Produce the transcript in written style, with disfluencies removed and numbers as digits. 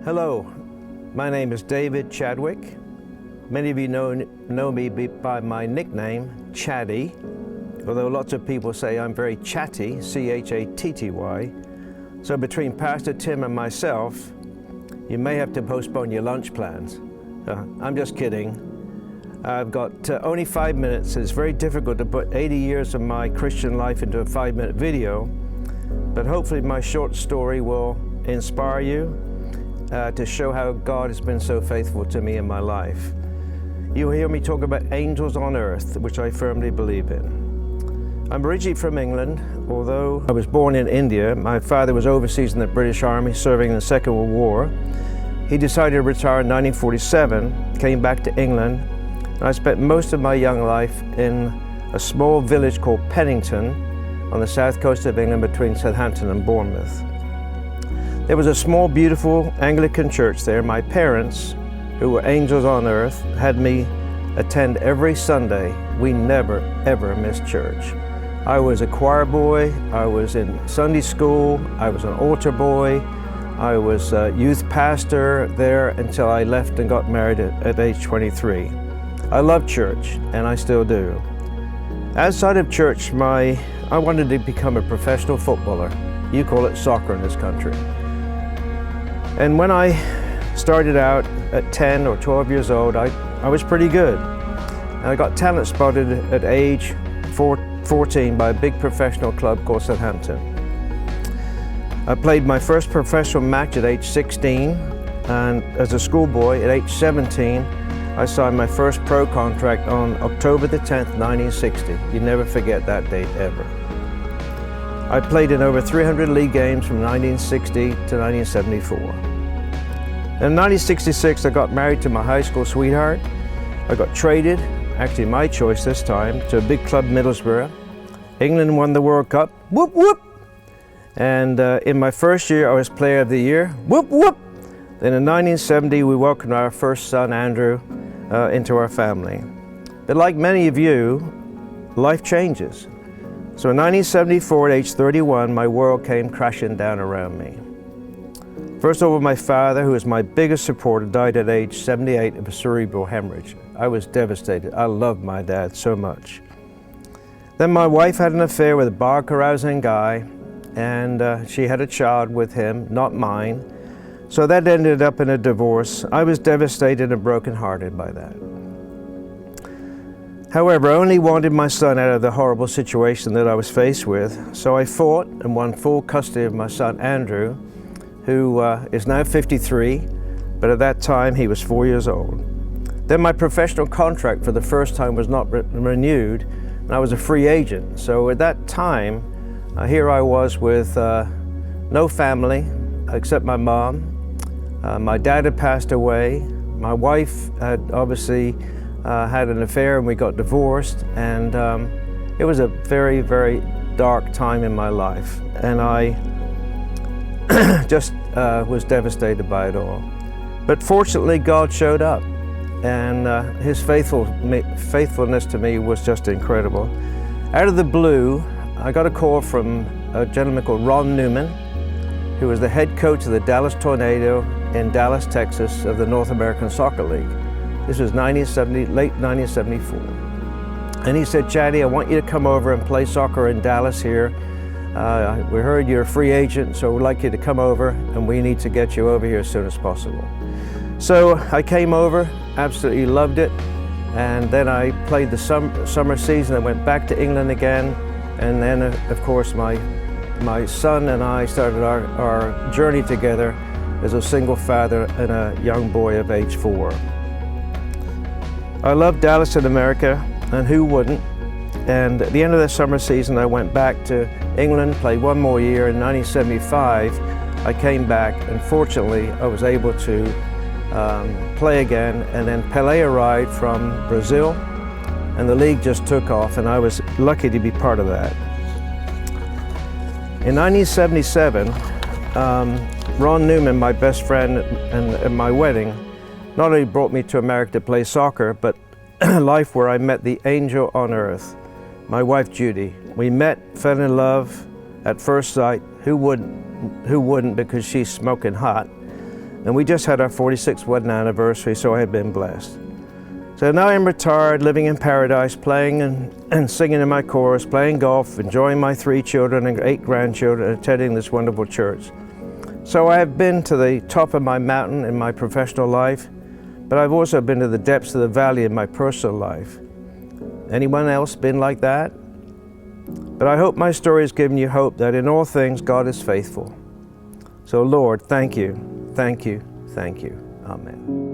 Hello, my name is David Chadwick. Many of you know me by my nickname, Chaddy, although lots of people say I'm very chatty, C-H-A-T-T-Y. So between Pastor Tim and myself, you may have to postpone your lunch plans. I'm just kidding. I've got only 5 minutes. It's very difficult to put 80 years of my Christian life into a 5-minute video, but hopefully my short story will inspire you to show how God has been so faithful to me in my life. You'll hear me talk about angels on earth, which I firmly believe in. I'm originally from England, although I was born in India. My father was overseas in the British Army serving in the Second World War. He decided to retire in 1947, came back to England, and I spent most of my young life in a small village called Pennington on the south coast of England between Southampton and Bournemouth. There was a small, beautiful Anglican church there. My parents, who were angels on earth, had me attend every Sunday. We never, ever missed church. I was a choir boy, I was in Sunday school, I was an altar boy, I was a youth pastor there until I left and got married at age 23. I love church, and I still do. Outside of church, I wanted to become a professional footballer. You call it soccer in this country. And when I started out at 10 or 12 years old, I was pretty good. And I got talent spotted at age 14 by a big professional club called Southampton. I played my first professional match at age 16, and as a schoolboy at age 17, I signed my first pro contract on October the 10th, 1960. You never forget that date ever. I played in over 300 league games from 1960 to 1974. In 1966, I got married to my high school sweetheart. I got traded, actually my choice this time, to a big club, Middlesbrough. England won the World Cup, whoop whoop. And in my first year, I was Player of the Year, whoop whoop. Then in 1970, we welcomed our first son, Andrew, into our family. But like many of you, life changes. So in 1974, at age 31, my world came crashing down around me. First of all, my father, who was my biggest supporter, died at age 78 of a cerebral hemorrhage. I was devastated. I loved my dad so much. Then my wife had an affair with a bar carousing guy, and she had a child with him, not mine. So that ended up in a divorce. I was devastated and brokenhearted by that. However, I only wanted my son out of the horrible situation that I was faced with, so I fought and won full custody of my son, Andrew, who is now 53, but at that time he was 4 years old. Then my professional contract for the first time was not renewed, and I was a free agent. So at that time, here I was with no family except my mom. My dad had passed away. My wife had obviously had an affair and we got divorced, and it was a very, very dark time in my life, and I just was devastated by it all. But fortunately, God showed up, and His faithfulness to me was just incredible. Out of the blue, I got a call from a gentleman called Ron Newman, who was the head coach of the Dallas Tornado in Dallas, Texas, of the North American Soccer League. This was late 1974. And he said, "Chaddy, I want you to come over and play soccer in Dallas here. We heard you're a free agent, so we'd like you to come over, and we need to get you over here as soon as possible." So I came over, absolutely loved it, and then I played the summer season. I went back to England again, and then of course my son and I started our journey together as a single father and a young boy of age 4. I love Dallas in America, and who wouldn't? And at the end of the summer season, I went back to England, played one more year. In 1975, I came back, and fortunately, I was able to play again. And then Pelé arrived from Brazil, and the league just took off, and I was lucky to be part of that. In 1977, Ron Newman, my best friend at my wedding, not only brought me to America to play soccer, but life where I met the angel on earth, my wife Judy. We met, fell in love at first sight. Who wouldn't, because she's smoking hot. And we just had our 46th wedding anniversary, so I have been blessed. So now I'm retired, living in paradise, playing and singing in my chorus, playing golf, enjoying my 3 children and 8 grandchildren, and attending this wonderful church. So I have been to the top of my mountain in my professional life, but I've also been to the depths of the valley in my personal life. Anyone else been like that? But I hope my story has given you hope that in all things God is faithful. So Lord, thank you, thank you, thank you. Amen.